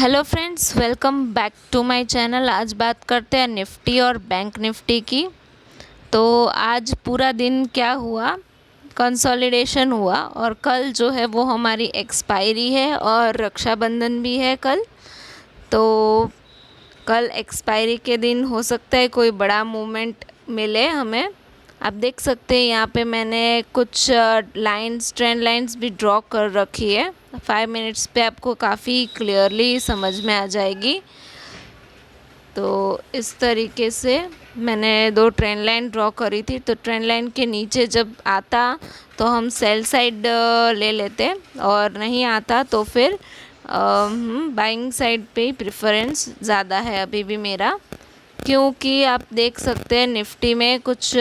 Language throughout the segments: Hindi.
Hello friends, welcome back to my channel. आज बात करते हैं निफ्टी और बैंक निफ्टी की। तो आज पूरा दिन क्या हुआ, कंसोलिडेशन हुआ और कल जो है वो हमारी एक्सपायरी है और रक्षाबंधन भी है कल। तो कल एक्सपायरी के दिन हो सकता है कोई बड़ा मूवमेंट मिले हमें। आप देख सकते हैं यहाँ पे मैंने कुछ लाइंस, ट्रेंड लाइंस भी ड्रॉ कर रखी है। 5 मिनट्स पे आपको काफ़ी क्लियरली समझ में आ जाएगी। तो इस तरीके से मैंने 2 ट्रेंड लाइन ड्रॉ करी थी। तो ट्रेंड लाइन के नीचे जब आता तो हम सेल साइड ले लेते और नहीं आता तो फिर बाइंग साइड पे ही प्रेफरेंस ज़्यादा है अभी भी मेरा, क्योंकि आप देख सकते हैं निफ्टी में कुछ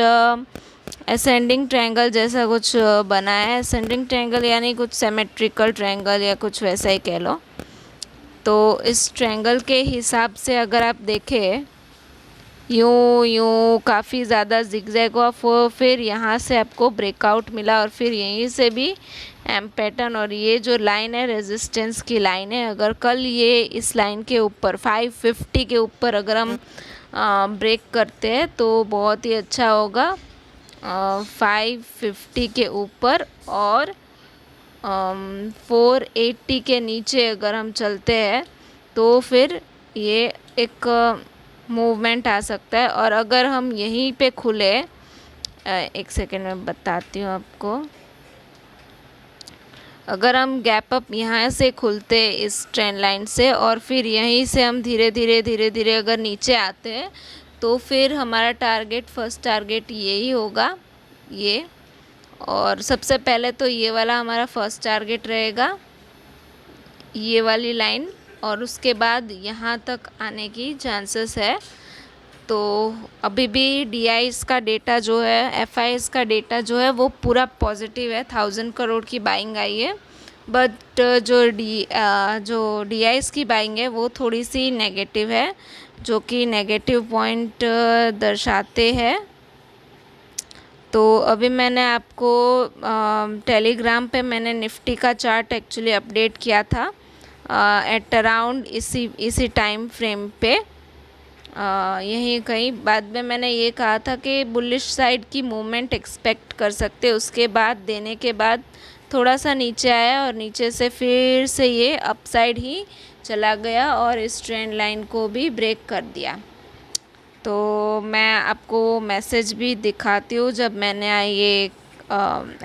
असेंडिंग ट्रायंगल जैसा कुछ बना है। असेंडिंग ट्रायंगल यानी कुछ सिमेट्रिकल ट्रायंगल या कुछ वैसा ही कह लो। तो इस ट्रायंगल के हिसाब से अगर आप देखें, यूँ यूँ काफ़ी ज़्यादा जिगजैग हुआ, फिर यहाँ से आपको ब्रेकआउट मिला और फिर यहीं से भी एम पैटर्न। और ये जो लाइन है रेजिस्टेंस की लाइन है, अगर कल ये इस लाइन के ऊपर 550 के ऊपर अगर हम ब्रेक करते हैं तो बहुत ही अच्छा होगा। 550 के ऊपर और 480 के नीचे अगर हम चलते हैं तो फिर ये एक मूवमेंट आ सकता है। और अगर हम यहीं पे खुले, एक सेकेंड में बताती हूँ आपको, अगर हम गैप अप यहाँ से खुलते इस ट्रेंड लाइन से और फिर यहीं से हम धीरे धीरे अगर नीचे आते हैं तो फिर हमारा टारगेट, फर्स्ट टारगेट यही होगा ये। और सबसे पहले तो ये वाला हमारा फर्स्ट टारगेट रहेगा, ये वाली लाइन, और उसके बाद यहाँ तक आने की चांसेस है। तो अभी भी DIs का डेटा जो है, FIs का डेटा जो है वो पूरा पॉजिटिव है। 1000 करोड़ की बाइंग आई है, बट जो DIs की बाइंग है वो थोड़ी सी नेगेटिव है, जो कि नेगेटिव पॉइंट दर्शाते हैं। तो अभी मैंने आपको टेलीग्राम पे मैंने निफ्टी का चार्ट एक्चुअली अपडेट किया था एट अराउंड इसी टाइम फ्रेम पे। यहीं कहीं बाद में मैंने ये कहा था कि बुलिश साइड की मूवमेंट एक्सपेक्ट कर सकते। उसके बाद देने के बाद थोड़ा सा नीचे आया और नीचे से फिर से ये अपसाइड ही चला गया और इस ट्रेंड लाइन को भी ब्रेक कर दिया। तो मैं आपको मैसेज भी दिखाती हूँ जब मैंने ये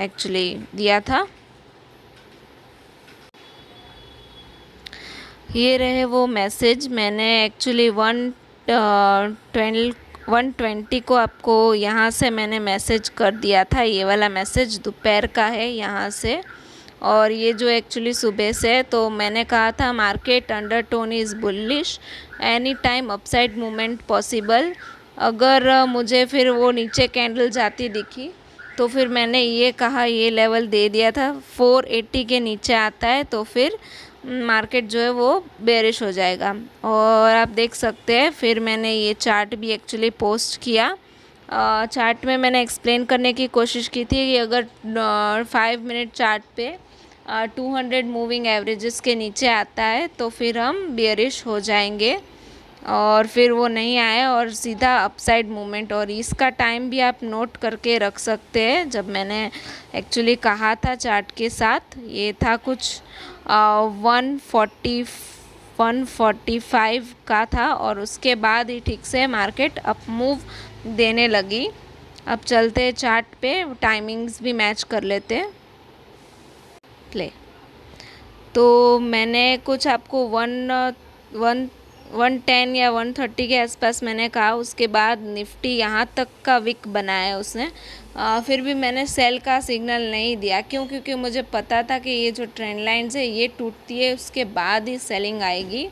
एक्चुअली दिया था। ये रहे वो मैसेज। मैंने एक्चुअली 120 को आपको यहाँ से मैंने मैसेज कर दिया था। ये वाला मैसेज दोपहर का है यहाँ से, और ये जो एक्चुअली सुबह से। तो मैंने कहा था market undertone is bullish, any time upside movement possible. अगर मुझे फिर वो नीचे कैंडल जाती दिखी तो फिर मैंने ये कहा, ये लेवल दे दिया था 480 के नीचे आता है तो फिर मार्केट जो है वो बेरिश हो जाएगा। और आप देख सकते हैं फिर मैंने ये चार्ट भी एक्चुअली पोस्ट किया। चार्ट में मैंने एक्सप्लेन करने की कोशिश की थी कि अगर 5 मिनट चार्ट पे 200 मूविंग एवरेजेस के नीचे आता है तो फिर हम बेरिश हो जाएंगे, और फिर वो नहीं आया और सीधा अपसाइड मूवमेंट। और इसका टाइम भी आप नोट करके रख सकते हैं। जब मैंने एक्चुअली कहा था चार्ट के साथ, ये था कुछ 145 का था और उसके बाद ही ठीक से मार्केट अप मूव देने लगी। अब चलते चार्ट पे, टाइमिंग्स भी मैच कर लेते प्ले। तो मैंने कुछ आपको 110 या 130 के आसपास मैंने कहा। उसके बाद निफ्टी यहाँ तक का विक बनाया उसने। फिर भी मैंने सेल का सिग्नल नहीं दिया, क्योंकि मुझे पता था कि ये जो ट्रेंड लाइन्स है ये टूटती है उसके बाद ही सेलिंग आएगी।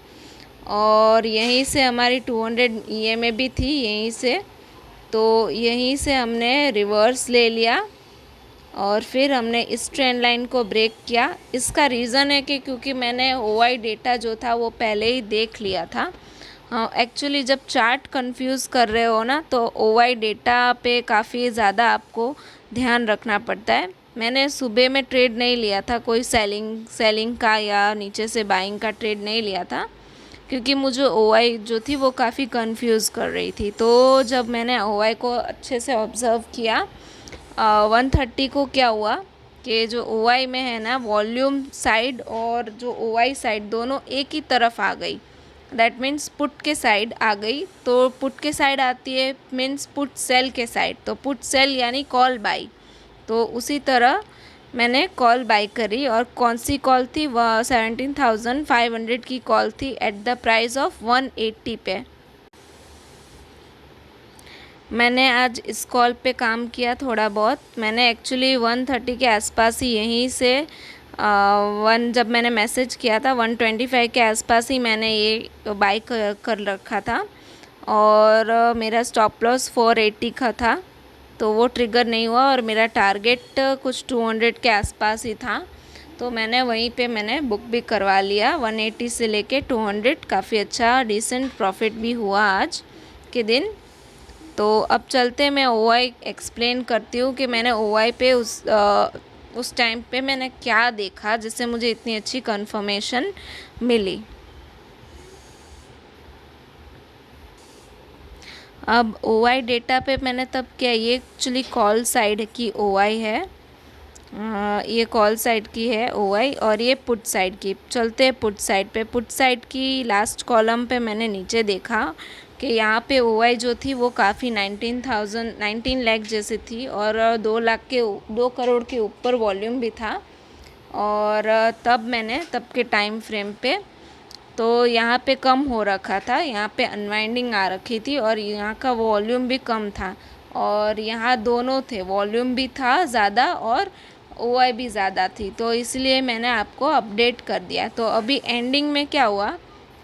और यहीं से हमारी 200 EMA भी थी यहीं से, तो यहीं से हमने रिवर्स ले लिया और फिर हमने इस ट्रेंड लाइन को ब्रेक किया। इसका रीज़न है कि क्योंकि मैंने OI डेटा जो था वो पहले ही देख लिया था। हाँ, एक्चुअली जब चार्ट कंफ्यूज कर रहे हो ना तो OI डेटा पे काफ़ी ज़्यादा आपको ध्यान रखना पड़ता है। मैंने सुबह में ट्रेड नहीं लिया था, कोई सेलिंग का या नीचे से बाइंग का ट्रेड नहीं लिया था। क्योंकि मुझे ओआई जो थी वो काफ़ी कंफ्यूज कर रही थी। तो जब मैंने ओआई को अच्छे से ऑब्ज़र्व किया 130 को क्या हुआ कि जो ओआई में है ना वॉल्यूम साइड और जो ओआई साइड दोनों एक ही तरफ आ गई। दैट मीन्स पुट के साइड आ गई। तो पुट के साइड आती है मीन्स पुट सेल के साइड, तो पुट सेल यानी कॉल बाई। तो उसी तरह मैंने कॉल बाई करी और कौन सी कॉल थी, वह 17,500 की कॉल थी एट द प्राइस ऑफ 180 पे। मैंने आज इस कॉल पे काम किया थोड़ा बहुत। मैंने एक्चुअली 130 के आसपास ही यहीं से जब मैंने मैसेज किया था 125 के आसपास ही मैंने ये बाई कर रखा था और मेरा स्टॉप लॉस 480 का था, तो वो ट्रिगर नहीं हुआ और मेरा टारगेट कुछ 200 के आसपास ही था। तो मैंने वहीं पे मैंने बुक भी करवा लिया 180 से लेके 200। काफ़ी अच्छा डिसेंट प्रॉफिट भी हुआ आज के दिन। तो अब चलते मैं ओआई एक्सप्लेन करती हूँ कि मैंने ओआई पे उस टाइम पे मैंने क्या देखा जिससे मुझे इतनी अच्छी कंफर्मेशन मिली। अब ओआई डेटा पे मैंने तब क्या, ये एक्चुअली कॉल साइड की ओआई है, ये कॉल साइड की है ओआई और ये पुट साइड की। चलते हैं पुट साइड पे। पुट साइड की लास्ट कॉलम पे मैंने नीचे देखा कि यहाँ पे ओआई जो थी वो काफ़ी 19 लाख जैसे थी और 2 करोड़ के ऊपर वॉल्यूम भी था। और तब के टाइम फ्रेम पे तो यहाँ पे कम हो रखा था, यहाँ पे अनवाइंडिंग आ रखी थी और यहाँ का वॉल्यूम भी कम था और यहाँ दोनों थे, वॉल्यूम भी था ज़्यादा और ओआई भी ज़्यादा थी। तो इसलिए मैंने आपको अपडेट कर दिया। तो अभी एंडिंग में क्या हुआ,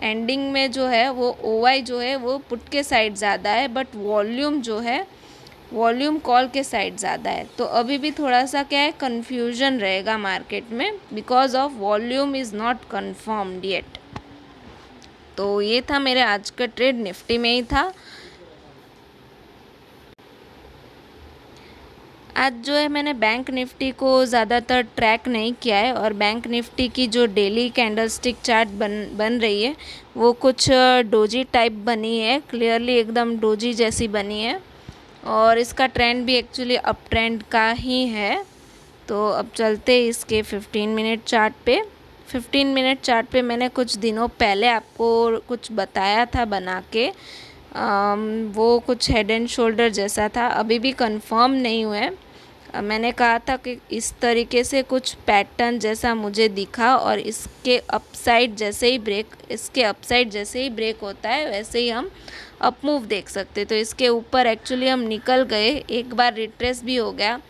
एंडिंग में जो है वो ओआई जो है वो पुट के साइड ज़्यादा है बट वॉल्यूम जो है वॉल्यूम कॉल के साइड ज़्यादा है। तो अभी भी थोड़ा सा क्या है कन्फ्यूजन रहेगा मार्केट में because of volume is not confirmed yet. तो ये था मेरे आज का ट्रेड, निफ्टी में ही था। आज जो है मैंने बैंक निफ्टी को ज़्यादातर ट्रैक नहीं किया है और बैंक निफ्टी की जो डेली कैंडलस्टिक चार्ट बन रही है वो कुछ डोजी टाइप बनी है, क्लियरली एकदम डोजी जैसी बनी है और इसका ट्रेंड भी एक्चुअली अप ट्रेंड का ही है। तो अब चलते इसके 15 मिनट चार्ट पे। 15 मिनट चार्ट पे मैंने कुछ दिनों पहले आपको कुछ बताया था बना के, वो कुछ हेड एंड शोल्डर जैसा था, अभी भी कंफर्म नहीं हुआ है। मैंने कहा था कि इस तरीके से कुछ पैटर्न जैसा मुझे दिखा और इसके अपसाइड जैसे ही ब्रेक होता है वैसे ही हम अप मूव देख सकते। तो इसके ऊपर एक्चुअली हम निकल गए, एक बार रिट्रेस भी हो गया,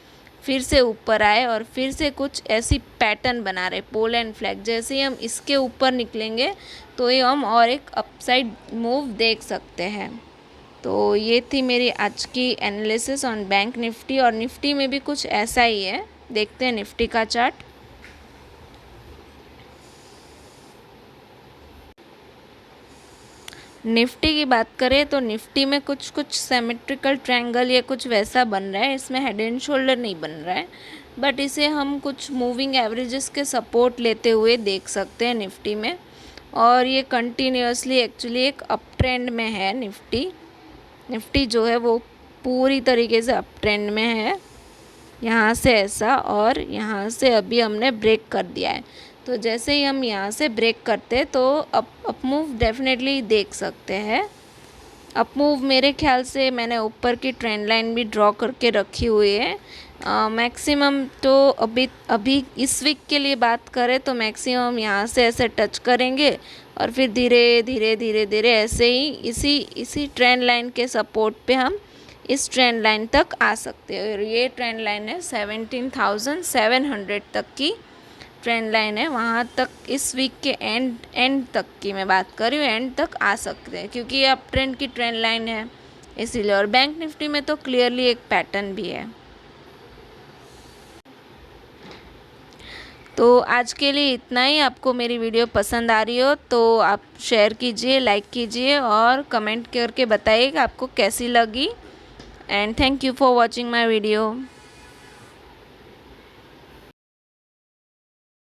फिर से ऊपर आए और फिर से कुछ ऐसी पैटर्न बना रहे पोल एंड फ्लैग। जैसे ही हम इसके ऊपर निकलेंगे तो ये हम और एक अपसाइड मूव देख सकते हैं। तो ये थी मेरी आज की एनालिसिस ऑन बैंक निफ्टी और निफ्टी में भी कुछ ऐसा ही है। देखते हैं निफ्टी का चार्ट। निफ्टी की बात करें तो निफ्टी में कुछ सिमेट्रिकल ट्रायंगल या कुछ वैसा बन रहा है, इसमें हेड एंड शोल्डर नहीं बन रहा है बट इसे हम कुछ मूविंग एवरेजेस के सपोर्ट लेते हुए देख सकते हैं निफ्टी में। और ये कंटिन्यूसली एक्चुअली एक अप ट्रेंड में है निफ्टी जो है वो पूरी तरीके से अप ट्रेंड में है, यहाँ से ऐसा और यहाँ से अभी हमने ब्रेक कर दिया है। तो जैसे ही हम यहाँ से ब्रेक करते तो अप मूव डेफिनेटली देख सकते हैं। अप मूव मेरे ख्याल से मैंने ऊपर की ट्रेंड लाइन भी ड्रॉ करके रखी हुई है। मैक्सिमम तो अभी इस वीक के लिए बात करें तो मैक्सिमम यहाँ से ऐसे टच करेंगे और फिर धीरे धीरे ऐसे ही इसी ट्रेंड लाइन के सपोर्ट पे हम इस ट्रेंड लाइन तक आ सकते हैं। और ये ट्रेंड लाइन है 17,700 तक की ट्रेंड लाइन है, वहाँ तक इस वीक के एंड तक की मैं बात कर रही हूँ, एंड तक आ सकते हैं क्योंकि ये अप ट्रेंड की ट्रेंड लाइन है इसीलिए। और बैंक निफ्टी में तो क्लियरली एक पैटर्न भी है। तो आज के लिए इतना ही। आपको मेरी वीडियो पसंद आ रही हो तो आप शेयर कीजिए, लाइक कीजिए और कमेंट करके बताइए कि आपको कैसी लगी। And thank you for watching my video.